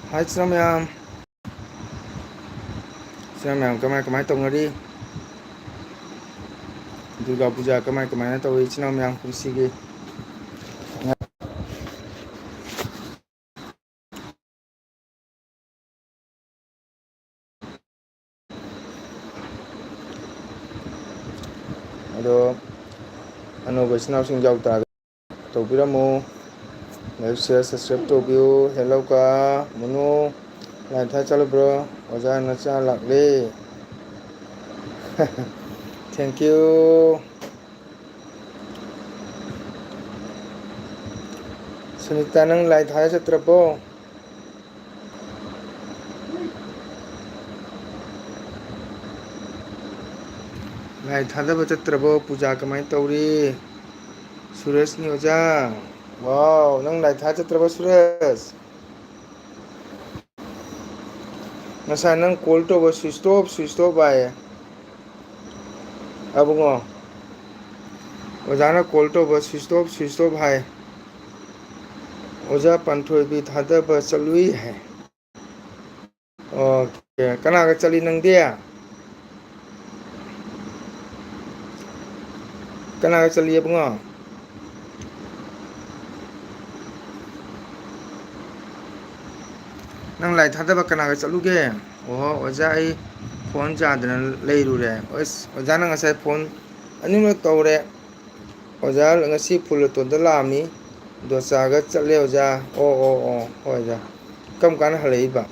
Hai xin ma'am, kamai kamai tongari Durga Puja kamai kamai tawi china ma'am kusigi ado ano vaisnav sing jau ta tawbiramo like share subscribe to view hello ka munu lai tha chalo bro oja na cha lakle thank you Sunita nang lai tha chatrapo lai tha da chatrabo puja kamai tawri Suresh ni oja wow nang lai tha chatrabo Suresh Nasa nang call to ba switch off ay abungo ojana call to ba switch off hai oja panthoi bi thada ba chalui hai okay kana ga chali nang dia kana ga chali abungo nang lai thada ba kana ga chalu ge oja ai phone chadana leiru re oja nang asai phone animo tawre oja ngasi phul to da lami dosa ga challe oja hoi ja kam kan halei ba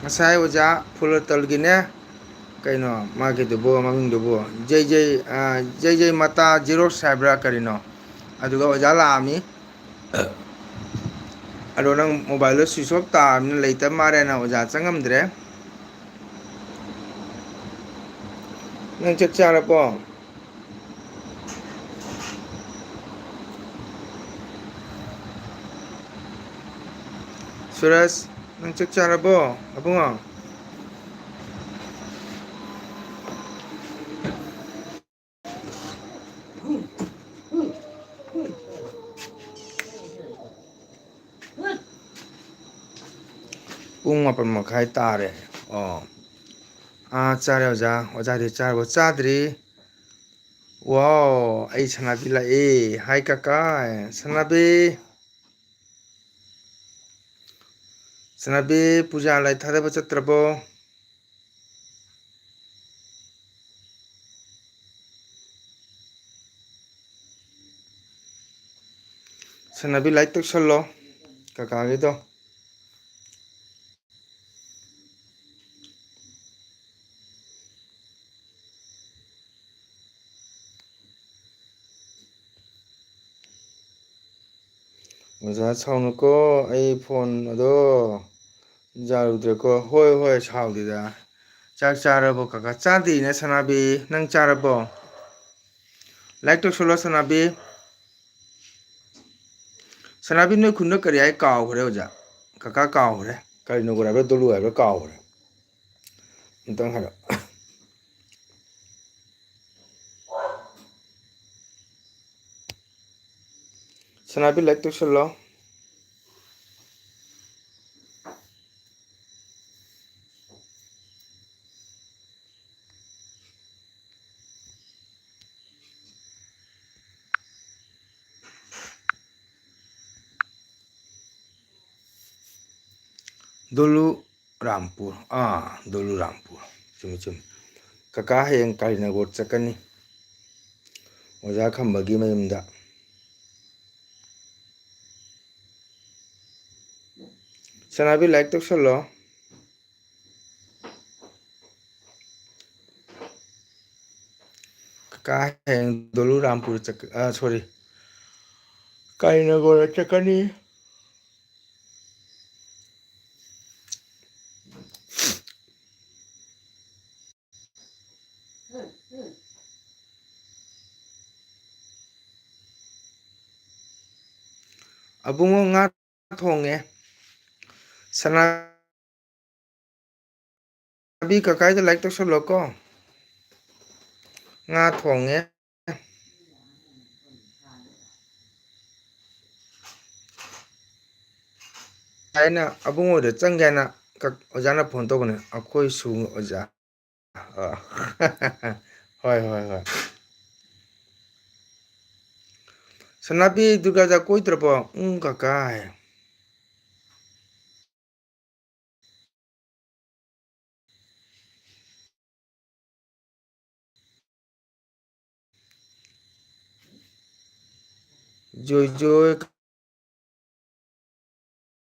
ngasai oja phul talgine kaino magi dubo maming dubo jj mata zero sabra karino aduga oja lami ado nang mobile switch off ta min leita mare na oja changamdre nang chak chara po Suresh nang chak chara po abungo pung 8:30 tare chare oja di charbo chadri wow ai sanabi la hai kaka sanabi puja lai thada ba chatrabo sanabi lai tok solo kaka gitu oja saunu ko ai phone ado jarudre ko hoi saudi da chak charabo kaka chadi ne sanabi nang charabo like tok solo sanabi noi khunna kari ai kaw hore oja kaka kaw hore kari no gora dolu ai kaw hore intang haro sanabi like tok solo dolu rampur dolu rampur chum kaka hayang kari na got chakani oja khambagi mayumda sanabi like tok solo kaka hayang dolu rampur sorry kari na got chakani abungo nga thonge sanabi kaka da like tok solo ko nga thonge ꯑꯩꯅ ꯑꯕꯨꯡꯉꯣꯗ ꯆꯪꯒꯦ ꯍꯥꯏꯅ ꯑꯣꯖꯥꯅ phone ꯇꯧꯕꯅꯦ ꯑꯩꯈꯣꯏ ꯁꯨ ꯑꯣꯖꯥ ꯍꯣꯏ ꯍꯣꯏ ꯍꯣꯏ ꯁꯅꯥꯄꯤ ꯗꯨꯔꯒꯥꯖꯥ ꯀꯣꯏꯗ꯭ꯔꯕꯣ ꯀꯀꯥ ꯍꯥꯏ ꯖꯣꯏ ꯖꯣꯏ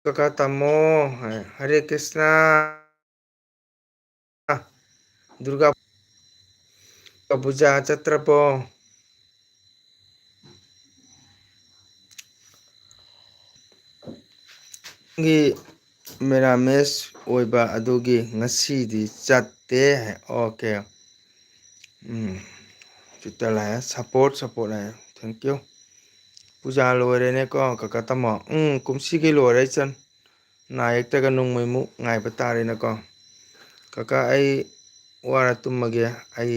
ꯀꯀꯥ ꯇꯥꯃꯣ ꯍꯔꯦ ꯀ꯭ꯔꯤꯁꯅ ꯗꯨꯔꯒꯥ ꯄꯨꯖꯥ ꯆꯠꯇ꯭ꯔꯕꯣ ꯒꯤ ꯃꯦꯔꯥꯃꯦꯁ ꯑꯣꯏꯕ ꯑꯗꯨꯒꯤ ꯉꯁꯤꯗꯤ ꯆꯠꯇꯦ ꯑꯣꯀꯦ ꯆꯤꯠꯇ ꯁꯞꯄꯣꯔꯠ ꯁꯞꯄꯣꯔꯠ ꯍꯥꯏ ꯊꯦꯡꯀ꯭ꯌꯨ ꯄꯨꯖꯥ ꯂꯣꯏꯔꯦꯅꯦꯀꯣ ꯀꯀꯥ ꯇꯝꯃꯣ ꯀꯨꯝꯁꯤꯒꯤ ꯂꯣꯏꯔꯦ ꯏꯆꯟ ꯅꯥ ꯌꯦꯛꯇꯒ ꯅꯣꯡꯃꯩꯃꯨꯛ ꯉꯥꯏꯕ ꯇꯥꯔꯦꯅꯀꯣ ꯀꯀꯥ ꯑꯩ ꯋꯥꯔ ꯇꯨꯝꯃꯒꯦ ꯑꯩ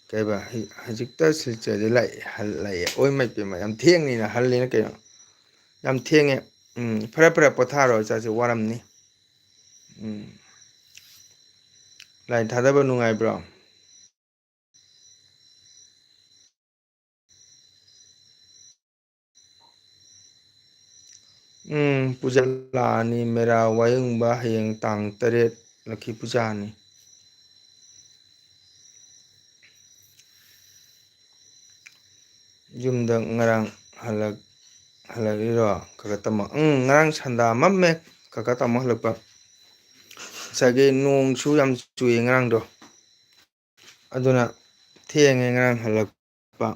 ꯀꯩꯕ ꯍꯧꯖꯤꯛꯇ ꯁꯤꯜꯆꯔꯗꯤ ꯂꯥꯛꯑꯦ ꯑꯣꯏ ꯃꯩ ꯄꯦꯝꯃ ꯌꯥꯝ ꯊꯦꯡꯅꯤꯅ ꯍꯜꯂꯤꯅ ꯀꯩꯅꯣ ꯌꯥꯝ ꯊꯦꯡꯉꯦ ꯐꯔꯦ ꯐꯔꯦ ꯄꯣꯊꯥꯔꯣ ꯏꯆꯥꯁꯦ ꯋꯥꯔꯝꯅꯤ ꯂꯥꯏꯟ ꯊꯥꯗꯕ ꯅꯨꯡꯉꯥꯏꯕ꯭ꯔꯣ ꯄꯨꯖꯥ ꯂꯥꯛꯑꯅꯤ ꯃꯦꯔꯥ ꯋꯥꯌꯦꯡꯕ ꯍꯌꯦꯡ ꯇꯥꯡ 8 ꯂꯛꯈꯤ ꯄꯨꯖꯥꯅꯤ ꯌꯨꯝꯗ ꯉꯔꯥꯡ ꯍꯜꯂꯛꯏꯔꯣ ꯀꯀꯥ ꯇꯝꯃꯣ ꯉꯔꯥꯡ ꯁꯟꯗꯥ ꯃꯝꯃꯦ ꯀꯀꯥ ꯇꯥꯃꯣ ꯍꯜꯂꯛꯄ ꯉꯁꯥꯏꯒꯤ ꯅꯣꯡꯁꯨ ꯌꯥꯝ ꯆꯨꯏ ꯉꯔꯥꯡꯗꯣ ꯑꯗꯨꯅ ꯊꯦꯡꯉꯦ ꯉꯔꯥꯡ ꯍꯜꯂꯛꯄ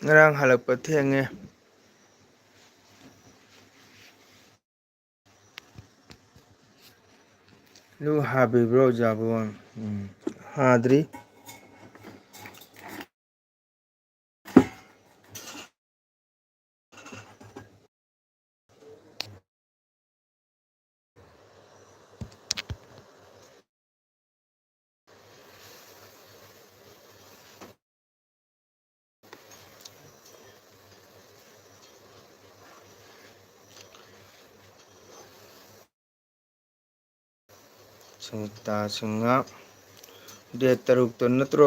ꯉꯔꯥꯡ ꯍꯜꯂꯛꯄ ꯊꯦꯡꯉꯦ ꯂꯨ ꯍꯥꯕꯤꯕ꯭ꯔꯣ ꯑꯣꯖꯥꯕꯨ ꯍꯥꯗ꯭ꯔꯤ ꯁꯤꯡꯍꯥ ꯗꯦꯠ 3 ꯅꯠꯇ꯭ꯔꯣ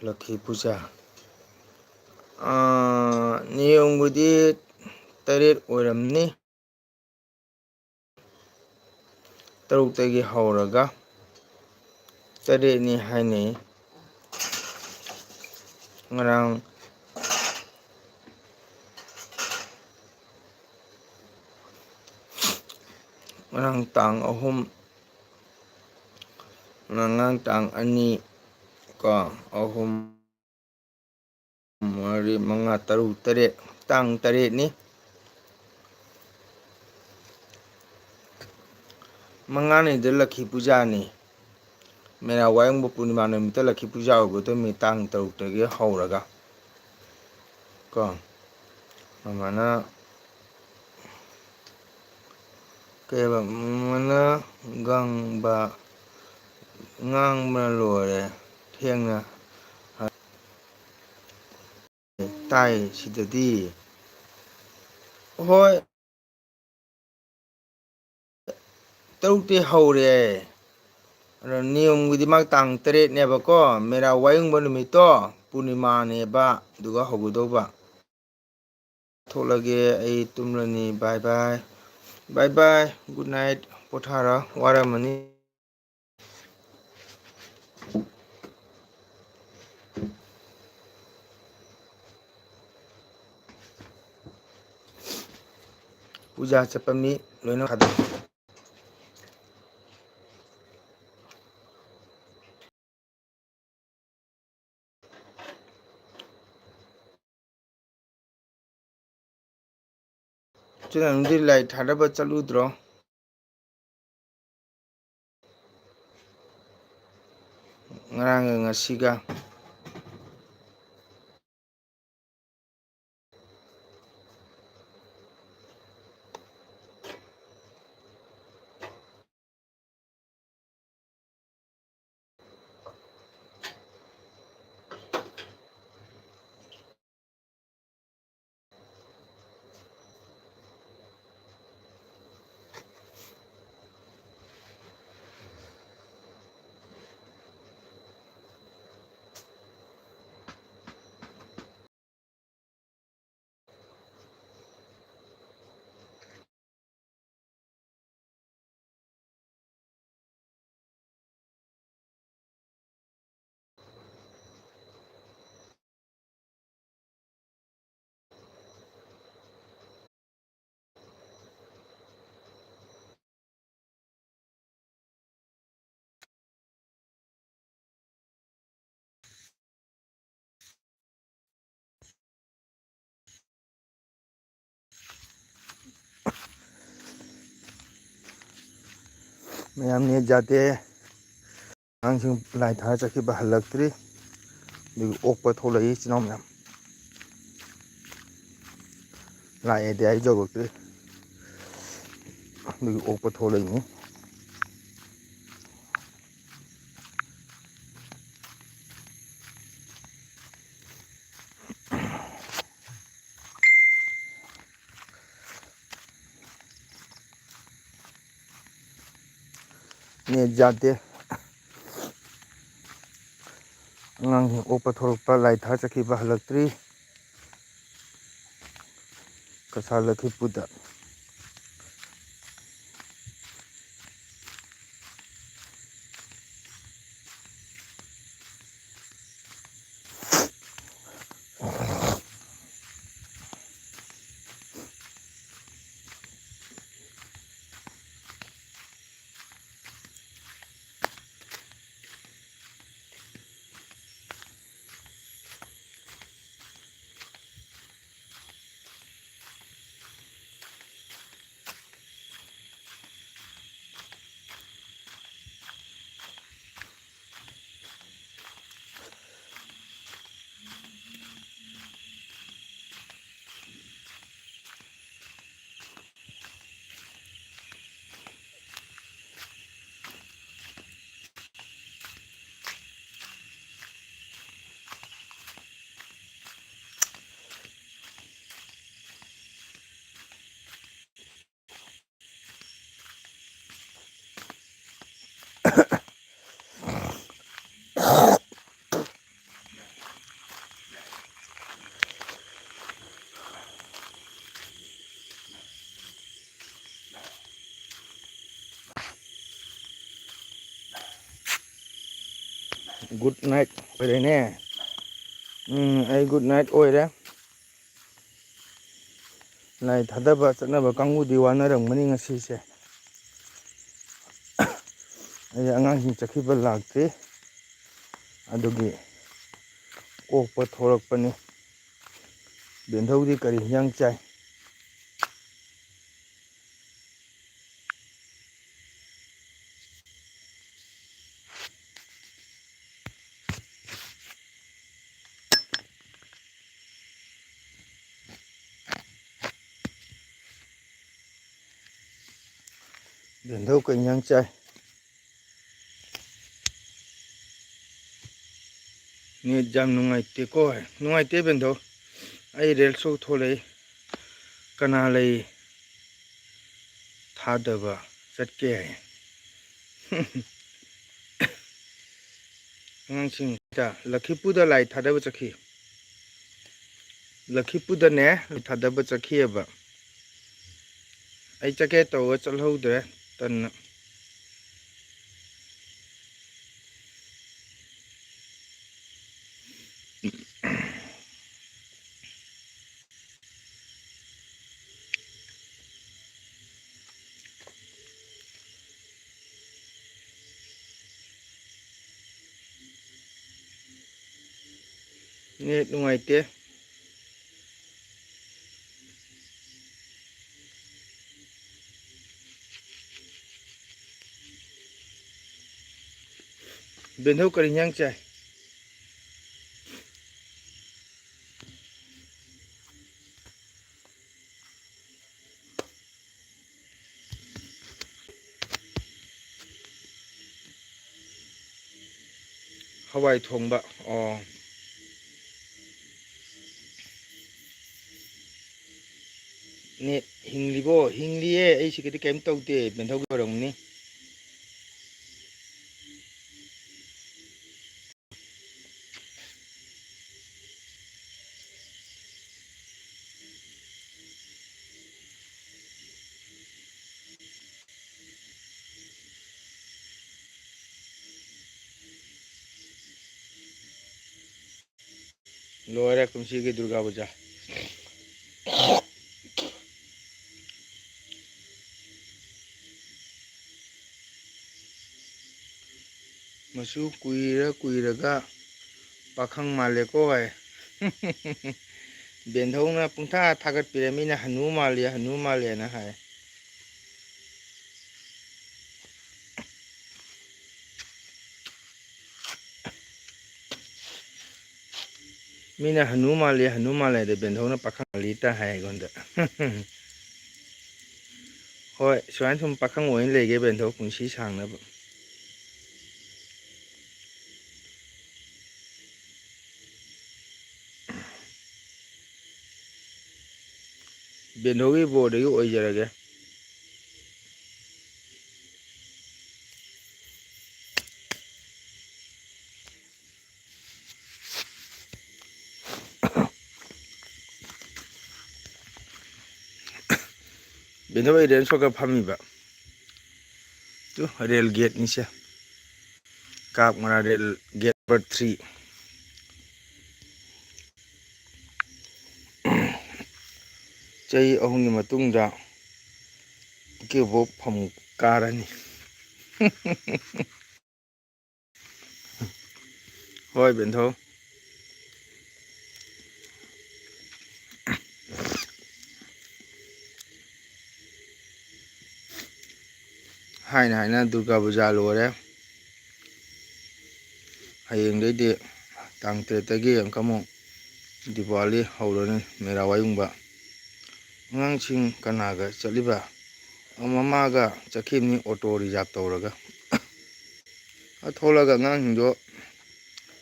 ꯂꯛꯈꯤ ꯄꯨꯖꯥ ꯅꯤꯌꯣꯝꯕꯨꯗꯤ 8 ꯑꯣꯏꯔꯝꯅꯤ 8ꯇꯒꯤ ꯍꯧꯔꯒ 8ꯅꯤ ꯍꯥꯏꯅꯩ ꯉꯔꯥꯡ ꯇꯥꯡ 3 ꯉꯔꯥꯡ ꯇꯥꯡ 2 ꯀꯣ 3 4 5 6 7 ꯇꯥꯡ 8ꯅꯤ ꯃꯉꯥꯅꯤꯗ ꯂꯛꯈꯤ ꯄꯨꯖꯥꯅꯤ ꯃꯦꯔꯥ ꯋꯥꯌꯦꯡꯕ ꯄꯨꯔꯅꯤꯃꯥ ꯅꯨꯃꯤꯠꯇ ꯂꯛꯈꯤ ꯄꯨꯖꯥ ꯑꯣꯏꯒꯗꯕꯅꯤ ꯇꯥꯡ 6ꯇꯒꯤ ꯍꯧꯔꯒ ꯀꯣ ꯑꯗꯨꯃꯥꯏꯅ ꯀꯩꯕ ꯃꯅ ꯒꯪꯕ ꯉꯥꯡꯕꯅ ꯂꯣꯏꯔꯦ ꯊꯦꯡꯅ ꯇꯥꯏ ꯁꯤꯗꯗꯤ ꯍꯣꯏ 8ꯇꯩ ꯍꯧꯔꯦ ꯑꯗꯣ ꯅꯤꯌꯣꯝꯒꯤꯗꯤ ꯃꯥ ꯇꯥꯡ 8ꯅꯦꯕꯀꯣ ꯃꯦꯔꯥ ꯋꯥꯌꯦꯡꯕ ꯅꯨꯃꯤꯠꯇꯣ ꯄꯨꯔꯅꯤꯃꯥꯅꯦꯕ ꯑꯗꯨꯒ ꯍꯧꯒꯗꯧꯕ ꯊꯣꯛꯂꯒꯦ ꯑꯩ ꯇꯨꯝꯂꯅꯤ ꯕꯥꯏ ꯕꯥꯏ ꯕꯥꯏ ꯕꯥꯏ ꯒꯨꯗ ꯅꯥꯏꯠ ꯄꯣꯊꯥꯔ ꯋꯥꯔꯝꯃꯅꯤ ꯄꯨꯖꯥ ꯆꯠꯄ ꯃꯤ ꯂꯣꯏꯅ ꯈꯗꯦ ꯅꯪꯗꯤ ꯂꯥꯏ ꯊꯥꯗꯕ ꯆꯠꯂꯨꯗ꯭ꯔꯣ ꯉꯔꯥꯡꯒ ꯉꯁꯤꯒ ꯃꯌꯥꯝ ꯅꯦꯠ ꯌꯥꯗꯦ ꯑꯉꯥꯡꯁꯤꯡ ꯂꯥꯏ ꯊꯥꯔ ꯆꯠꯈꯤꯕ ꯍꯜꯂꯛꯇ꯭ꯔꯤ ꯑꯗꯨꯒꯤ ꯑꯣꯛꯄ ꯊꯣꯛꯂꯛꯏ ꯏꯆꯤꯜ ꯏꯅꯥꯎ ꯃꯌꯥꯝ ꯂꯥꯛꯑꯦꯗꯤ ꯑꯩ ꯌꯧꯔꯛꯇ꯭ꯔꯤ ꯑꯗꯨꯒꯤ ꯑꯣꯛꯄ ꯊꯣꯛꯂꯛꯏꯅꯤ ꯅꯦꯠ ꯌꯥꯗꯦ ꯑꯉꯥꯡꯁꯤꯡ ꯑꯣꯛꯄ ꯊꯣꯛꯂꯛꯄ ꯂꯥꯏ ꯊꯥꯔ ꯆꯠꯈꯤꯕ ꯍꯜꯂꯛꯇ꯭ꯔꯤ ꯀꯁꯥꯔ ꯂꯈꯤꯄꯨꯔꯗ ꯒꯨꯗ ꯅꯥꯏꯠ ꯑꯣꯏꯔꯦꯅꯦ ꯑꯩ ꯒꯨꯗ ꯅꯥꯏꯠ ꯑꯣꯏꯔꯦ ꯂꯥꯏ ꯊꯥꯗꯕ ꯆꯠꯅꯕ ꯀꯥꯡꯕꯨꯗꯤ ꯋꯥꯅꯔꯝꯒꯅꯤ ꯉꯁꯤꯁꯦ ꯑꯩ ꯑꯉꯥꯡꯁꯤꯡ ꯆꯠꯈꯤꯕ ꯂꯥꯛꯇ꯭ꯔꯤ ꯑꯗꯨꯒꯤ ꯑꯣꯛꯄ ꯊꯣꯔꯛꯄꯅꯤ ꯕꯦꯟꯙꯧꯗꯤ ꯀꯔꯤ ꯍꯤꯟꯖꯥꯡ ꯆꯥꯏ ꯕꯦꯟꯙꯧ ꯀꯩ ꯍꯤꯟꯖꯥꯡ ꯆꯥꯏ ꯅꯦꯠ ꯌꯥꯝ ꯅꯨꯡꯉꯥꯏꯇꯦꯀꯣ ꯅꯨꯡꯉꯥꯏꯇꯦ ꯕꯦꯟꯙꯧ ꯑꯩ ꯔꯦꯜꯁꯣ ꯊꯣꯛꯂꯛꯏ ꯀꯅꯥ ꯂꯩ ꯊꯥꯗꯕ ꯆꯠꯀꯦ ꯍꯥꯏ ꯑꯉꯥꯡꯁꯤꯡꯗ ꯂꯛꯈꯤꯄꯨꯔꯗ ꯂꯥꯏ ꯊꯥꯗꯕ ꯆꯠꯈꯤ ꯂꯛꯈꯤꯄꯨꯔꯗꯅꯦ ꯊꯥꯗꯕ ꯆꯠꯈꯤꯑꯕ ꯑꯩ ꯆꯠꯀꯦ ꯇꯧꯔꯒ ꯆꯠꯍꯧꯗ꯭ꯔꯦ ꯇꯟꯅ ꯅꯦꯠ ꯅꯨꯡꯉꯥꯏꯇꯦ ꯕꯦꯟꯙꯧ ꯀꯔꯤ ꯍꯤꯟꯖꯥꯡ ꯆꯥꯏ ꯍꯋꯥꯏ ꯊꯣꯡꯕ ꯑꯣ ꯅꯦꯠ ꯍꯤꯡꯂꯤꯕꯣ ꯍꯤꯡꯂꯤꯌꯦ ꯑꯩ ꯁꯤꯒꯗꯤ ꯀꯔꯤꯝ ꯇꯧꯗꯦ ꯕꯦꯟꯙꯧꯒꯤ ꯑꯣꯏꯔꯝꯒꯅꯤ ꯂꯣꯏꯔꯦ ꯀꯨꯝꯁꯤꯒꯤ ꯗꯨꯔꯒꯥ ꯄꯨꯖꯥ ꯃꯆꯨ ꯀꯨꯏꯔꯒ ꯄꯥꯈꯪ ꯃꯥꯜꯂꯦꯀꯣ ꯍꯥꯏ ꯕꯦꯟꯙꯧꯅ ꯄꯨꯡꯊꯥ ꯊꯥꯒꯠꯄꯤꯔꯝꯃꯤꯅ ꯍꯅꯨ ꯃꯥꯜꯂꯦ ꯍꯅꯨ ꯃꯥꯜꯂꯦꯅ ꯍꯥꯏ ꯃꯤꯅ ꯍꯅꯨ ꯃꯥꯜꯂꯦ ꯑꯗ ꯕꯦꯟꯊꯧꯅ ꯄꯥꯈꯪ ꯃꯥꯜꯂꯤꯇ ꯍꯥꯏ ꯑꯩꯉꯣꯟꯗ ꯍꯣꯏ ꯁꯨꯃꯥꯏꯅ ꯁꯨꯝ ꯄꯥꯈꯪ ꯑꯣꯏꯅ ꯂꯩꯒꯦ ꯕꯦꯟꯊꯧ ꯄꯨꯟꯁꯤ ꯁꯥꯡꯅꯕ ꯕꯦꯟꯊꯧꯒꯤ ꯕꯣꯔꯗꯒꯤ ꯑꯣꯏꯖꯔꯒꯦ ꯕꯦꯟꯊꯧ ꯑꯩ ꯔꯦꯟ ꯁꯣꯛꯀ ꯐꯝꯃꯤꯕ ꯇꯨ ꯔꯦꯜ ꯒꯦꯠꯅꯤꯁꯦ ꯀꯥꯛꯃꯔꯥ ꯔꯦꯜ ꯒꯦꯠ ꯅꯝꯕꯔ 3 ꯆꯍꯤ 3ꯒꯤ ꯃꯇꯨꯡꯗ ꯏꯀꯦꯕꯣꯛ ꯐꯝ ꯀꯥꯔꯅꯤ ꯍꯣꯏ ꯕꯦꯟꯊꯧ ꯍꯥꯏꯅ ꯗꯨꯔꯒꯥ ꯄꯨꯖꯥ ꯂꯣꯏꯔꯦ ꯍꯌꯦꯡꯗꯩꯗꯤ ꯇꯥꯡ 8ꯇꯒꯤ ꯑꯃꯨꯛ ꯗꯤꯄꯥꯋꯥꯂꯤ ꯍꯧꯔꯅꯤ ꯃꯦꯔꯥ ꯋꯥꯌꯨꯡꯕ ꯑꯉꯥꯡꯁꯤꯡ ꯀꯅꯥꯒ ꯆꯠꯂꯤꯕ ꯃꯃꯥꯒ ꯆꯠꯈꯤꯕꯅꯤ ꯑꯣꯇꯣ ꯔꯤꯖꯥꯕ ꯇꯧꯔꯒ ꯊꯣꯛꯂꯒ ꯑꯉꯥꯡꯁꯤꯡꯗꯣ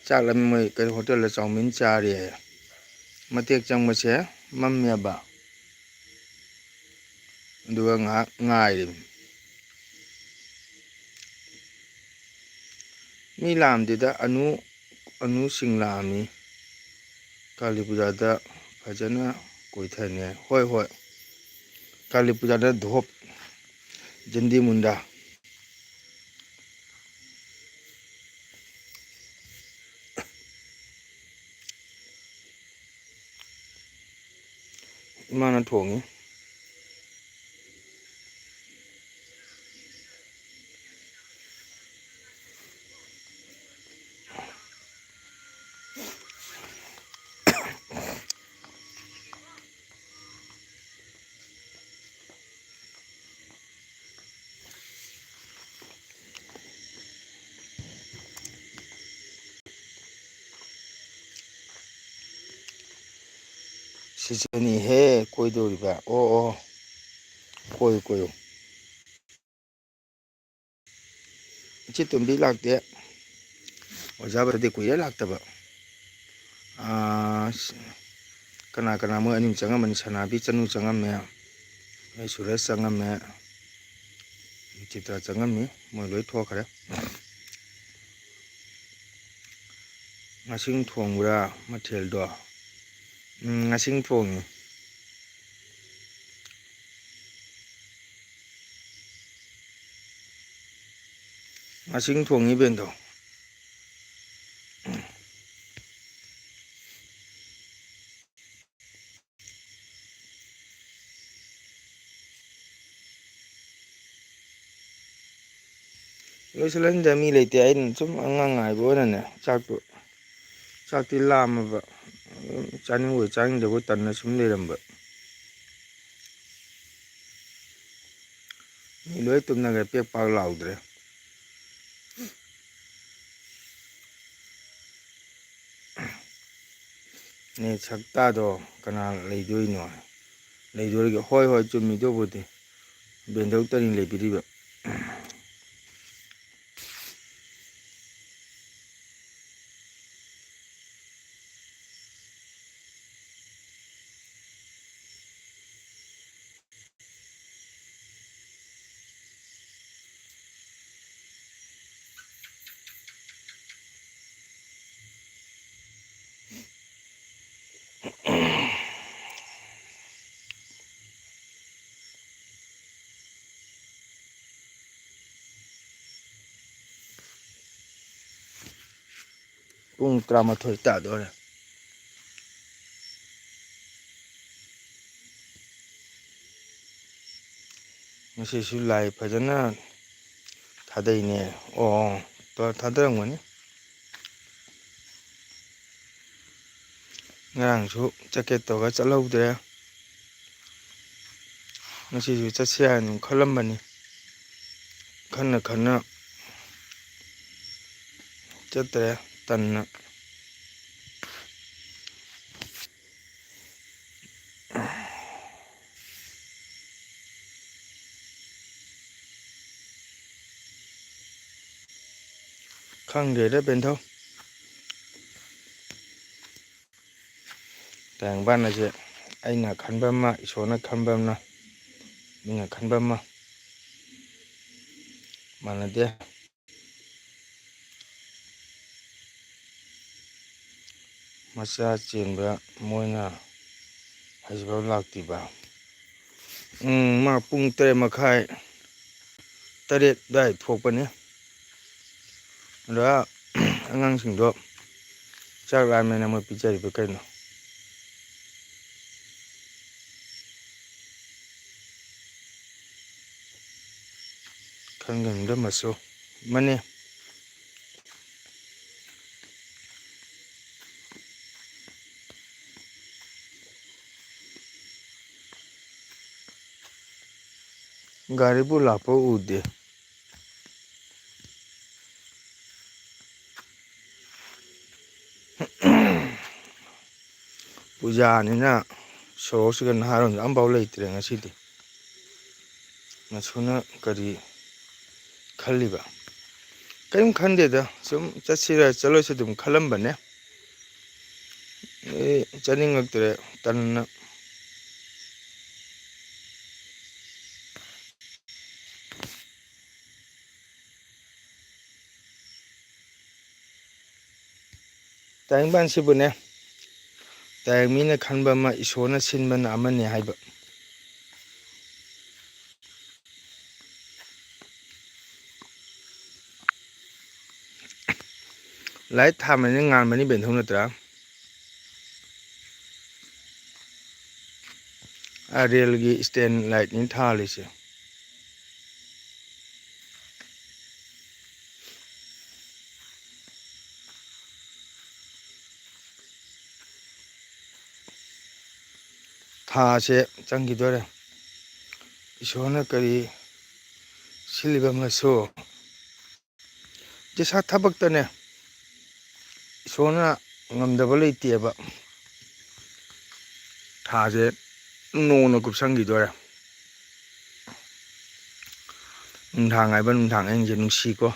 ꯆꯥꯛꯂꯝ ꯃꯣꯏ ꯀꯩꯅꯣ ꯍꯣꯇꯦꯜꯗ ꯆꯥꯎꯃꯤꯟ ꯆꯥꯔꯤ ꯍꯥꯏ ꯃꯇꯦꯛ ꯆꯪꯕꯁꯦ ꯃꯝꯃꯦꯕ ꯑꯗꯨꯒ ꯉꯥꯏꯍꯥꯛ ꯉꯥꯏꯔꯤꯕꯅꯤ ꯃꯤ ꯂꯥꯛꯑꯝꯗꯦꯗ ꯑꯅꯨꯁꯤꯡ ꯂꯥꯛꯑꯝꯃꯤ ꯀꯥꯂꯤ ꯄꯨꯖꯥꯗ ꯐꯖꯅ ꯀꯣꯏꯊꯅꯤ ꯍꯣꯏ ꯀꯥꯂꯤ ꯄꯨꯖꯥꯗ ꯙꯣꯞ ꯖꯟꯗꯤ ꯃꯨꯟꯗꯥ ꯏꯃꯥꯅ ꯊꯣꯡꯉꯤ ꯁꯤꯖꯅꯤꯍꯦ ꯀꯣꯏꯗꯧꯔꯤꯕ ꯑꯣ ꯀꯣꯏꯌꯨ ꯏꯆꯦ ꯇꯣꯝꯕꯤ ꯂꯥꯛꯇꯦ ꯑꯣꯖꯥ ꯕꯔꯗꯦ ꯀꯨꯏꯔꯦ ꯂꯥꯛꯇꯕ ꯀꯅꯥ ꯃꯣꯏ ꯑꯅꯤ ꯆꯪꯉꯝꯕꯅꯤ ꯁꯅꯥꯕꯤ ꯆꯅꯨ ꯆꯪꯉꯝꯃꯦ ꯑꯩ ꯁꯨꯔꯦꯁ ꯆꯪꯉꯝꯃꯦ ꯆꯤꯇ꯭ꯔꯥ ꯆꯪꯉꯝꯃꯤ ꯃꯣꯏ ꯂꯣꯏ ꯊꯣꯛꯈ꯭ꯔꯦ ꯉꯁꯤꯡ ꯊꯣꯡꯕ꯭ꯔꯥ ꯃꯊꯦꯜꯗꯣ ꯉꯁꯤꯡ ꯊꯣꯡꯉꯤ ꯉꯁꯤꯡ ꯊꯣꯡꯉꯤ ꯕꯦꯟꯗꯣ ꯂꯣꯏꯁꯤꯜꯂꯅꯤꯗ ꯃꯤ ꯂꯩꯇꯦ ꯑꯩꯅ ꯁꯨꯝ ꯑꯉꯥꯡ ꯉꯥꯏꯕ ꯑꯣꯏꯅꯅꯦ ꯆꯥꯛꯇꯤ ꯂꯥꯝꯃꯕ ꯆꯥꯅꯤꯡꯕꯣꯏ ꯆꯥꯅꯤꯡꯗꯕꯣꯏ ꯇꯟꯅ ꯁꯨꯝ ꯂꯩꯔꯝꯕ ꯃꯤ ꯂꯣꯏ ꯇꯨꯝꯅꯈ꯭ꯔꯦ ꯄꯦꯛ ꯄꯥꯛ ꯂꯥꯎꯗ꯭ꯔꯦ ꯁꯛꯇꯥꯗꯣ ꯀꯅꯥ ꯂꯩꯗꯣꯏꯅꯣ ꯂꯩꯗꯣꯔꯤꯒꯦ ꯍꯣꯏ ꯆꯨꯝꯃꯤꯗꯨꯕꯨꯗꯤ ꯕꯦꯟꯗꯧ ꯇꯔꯤꯡ ꯂꯩꯕꯤꯔꯤꯕ ꯄꯨꯡ 12 ꯇꯥꯗꯣꯔꯦ ꯉꯁꯤꯁꯨ ꯂꯥꯏ ꯐꯖꯅ ꯊꯥꯗꯩꯅꯦ ꯊꯥꯗꯔꯝꯒꯅꯤ ꯉꯔꯥꯡꯁꯨ ꯆꯠꯀꯦ ꯇꯧꯔꯒ ꯆꯠꯍꯧꯗ꯭ꯔꯦ ꯉꯁꯤꯁꯨ ꯆꯠꯁꯦ ꯍꯥꯏꯅ ꯈꯜꯂꯝꯕꯅꯤ ꯈꯟꯅ ꯆꯠꯇ꯭ꯔꯦ ꯇꯟꯅ ꯈꯪꯗꯦꯗ ꯕꯦꯟꯊꯧ ꯇꯥꯏꯕꯪꯄꯥꯟ ꯑꯁꯦ ꯑꯩꯅ ꯈꯟꯕ ꯑꯃ ꯏꯁꯣꯔꯅ ꯈꯟꯕ ꯑꯃ ꯃꯤꯅ ꯈꯟꯕ ꯑꯃ ꯃꯥꯟꯅꯗꯦ ꯃꯆꯥ ꯆꯦꯟꯕ ꯃꯣꯏꯅ ꯍꯧꯖꯤꯛꯐꯥꯎ ꯂꯥꯛꯇ꯭ꯔꯤꯕ ꯃꯥ ꯄꯨꯡ 7:30 ꯑꯗꯨꯋꯥꯏ ꯊꯣꯛꯄꯅꯤ ꯑꯗ ꯑꯉꯥꯡꯁꯤꯡꯗꯣ ꯆꯥꯛ ꯂꯥꯝꯃꯦꯅ ꯃꯣꯏ ꯄꯤꯖꯔꯤꯕ ꯀꯩꯅꯣ ꯈꯪꯒꯅꯤꯗ ꯃꯁꯨ ꯃꯅꯦ ꯒꯥꯔꯤꯕꯨ ꯂꯥꯛꯄ ꯎꯗꯦ ꯄꯨꯖꯥꯅꯤꯅ ꯁꯣꯔꯣꯛꯁꯤꯒ ꯅꯍꯥꯔꯣꯟꯒ ꯑꯝꯐꯥꯎ ꯂꯩꯇ꯭ꯔꯦ ꯉꯁꯤꯗꯤ ꯃꯁꯨꯅ ꯀꯔꯤ ꯈꯜꯂꯤꯕ ꯀꯔꯤꯝ ꯈꯟꯗꯦꯗ ꯁꯨꯝ ꯆꯠꯁꯤꯔ ꯆꯠꯂꯣꯏꯁꯤ ꯑꯗꯨꯝ ꯈꯜꯂꯝꯕꯅꯦ ꯆꯠꯅꯤꯡꯉꯛꯇ꯭ꯔꯦ ꯇꯟꯅ ꯇꯥꯏꯕꯪꯄꯥꯟꯁꯤꯕꯨꯅꯦ ꯃꯤꯅ ꯈꯟꯕ ꯑꯃ ꯏꯁꯣꯔꯅ ꯁꯤꯟꯕꯅ ꯑꯃꯅꯤ ꯍꯥꯏꯕ ꯂꯥꯏꯠ ꯊꯥꯟꯕꯅꯤꯅ ꯉꯥꯟꯕꯅꯤ ꯕꯦꯟꯊꯧ ꯅꯠꯇ꯭ꯔꯥ ꯔꯦꯜꯒꯤ ꯏꯁꯇꯦꯟ ꯂꯥꯏꯠꯅꯤ ꯊꯥꯜꯂꯤꯁꯦ ꯊꯥꯁꯦ ꯆꯪꯈꯤꯗꯣꯔꯦ ꯏꯁꯣꯔꯅ ꯀꯔꯤ ꯁꯤꯜꯂꯤꯕ ꯑꯃꯁꯨ ꯖꯁꯥ ꯊꯕꯛꯇꯅꯦ ꯏꯁꯣꯔꯅ ꯉꯝꯗꯕ ꯂꯩꯇꯦꯕ ꯊꯥꯁꯦ ꯅꯣꯡꯅ ꯀꯨꯞꯁꯟꯈꯤꯗꯣꯔꯦ ꯅꯨꯡꯗꯥꯡ ꯍꯥꯏꯕ ꯅꯨꯡꯗꯥꯡ ꯑꯍꯤꯡꯁꯦ ꯅꯨꯡꯁꯤꯀꯣ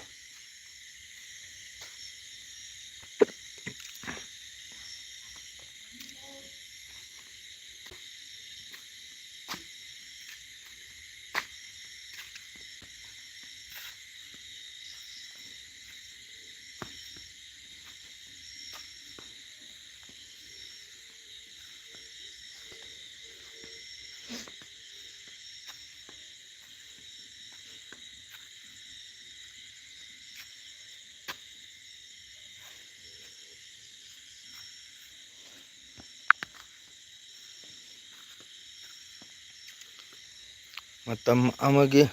ꯃꯇꯝ ꯑꯃꯒꯤ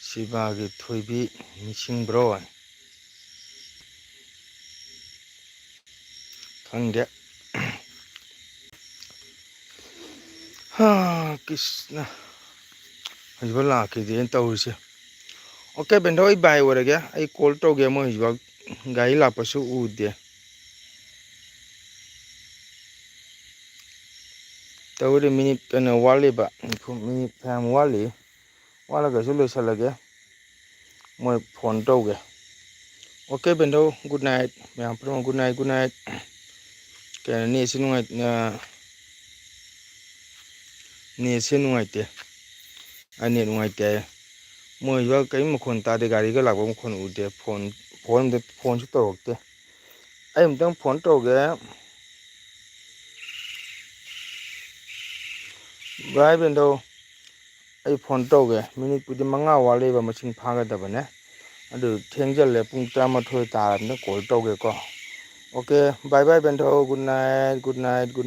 ꯁꯤꯕꯥꯒꯤ ꯊꯣꯏꯕꯤ ꯅꯤꯡꯁꯤꯡꯕ꯭ꯔꯣ ꯈꯪꯗꯦ ꯀ꯭ꯔꯤꯁꯅ ꯍꯧꯖꯤꯛꯐꯥꯎ ꯂꯥꯛꯈꯤꯗꯦꯅ ꯇꯧꯔꯤꯁꯦ ꯑꯣꯀꯦ ꯕꯦꯟꯊꯧ ꯑꯩ ꯕꯥꯏ ꯑꯣꯏꯔꯒꯦ ꯑꯩ ꯀꯣꯜ ꯇꯧꯒꯦ ꯃꯣꯏ ꯍꯧꯖꯤꯛꯐꯥꯎ ꯒꯥꯔꯤ ꯂꯥꯛꯄꯁꯨ ꯎꯗꯦ ꯇꯧꯕꯗꯤ ꯃꯤꯅꯤꯠ ꯀꯩꯅꯣ ꯋꯥꯠꯂꯤꯕ ꯃꯤꯅꯤꯠ ꯐꯅꯌꯥꯝ ꯋꯥꯠꯂꯒꯁꯨ ꯂꯣꯏꯁꯤꯜꯂꯒꯦ ꯃꯣꯏ ꯐꯣꯟ ꯇꯧꯒꯦ ꯑꯣꯀꯦ ꯕꯦꯟꯊꯧ ꯒꯨꯗ ꯅꯥꯏꯠ ꯃꯌꯥꯝ ꯄꯨꯝꯅꯃꯛ ꯒꯨꯗ ꯅꯥꯏꯠ ꯀꯩꯅꯣ ꯅꯦꯠꯁꯦ ꯅꯨꯡꯉꯥꯏꯇꯦ ꯅꯦꯠ ꯅꯨꯡꯉꯥꯏꯇꯦ ꯍꯥꯏꯌꯦ ꯃꯣꯏꯁꯨ ꯀꯔꯤꯝ ꯃꯈꯣꯟ ꯇꯥꯗꯦ ꯒꯥꯔꯤꯒ ꯂꯥꯛꯄ ꯃꯈꯣꯟ ꯎꯗꯦ ꯐꯣꯟꯁꯨ ꯇꯧꯔꯛꯇꯦ ꯑꯩ ꯑꯃꯨꯛꯇꯪ ꯐꯣꯟ ꯇꯧꯒꯦ ꯚꯥꯏ ꯕꯦꯟꯊꯧ ꯑꯩ ꯐꯣꯟ ꯇꯧꯒꯦ ꯃꯤꯅꯤꯠꯄꯨꯗꯤ 5 ꯋꯥꯠꯂꯤꯕ ꯃꯁꯤꯡ ꯐꯥꯒꯗꯕꯅꯦ ꯑꯗꯨ ꯊꯦꯡꯖꯤꯜꯂꯦ ꯄꯨꯡ 12 ꯇꯥꯔꯕꯅꯤꯅ ꯀꯣꯜ ꯇꯧꯒꯦꯀꯣ ꯑꯣꯀꯦ ꯕꯥꯏ ꯕꯥꯏ ꯕꯦꯟꯊꯧ ꯒꯨꯗ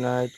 ꯅꯥꯏꯠ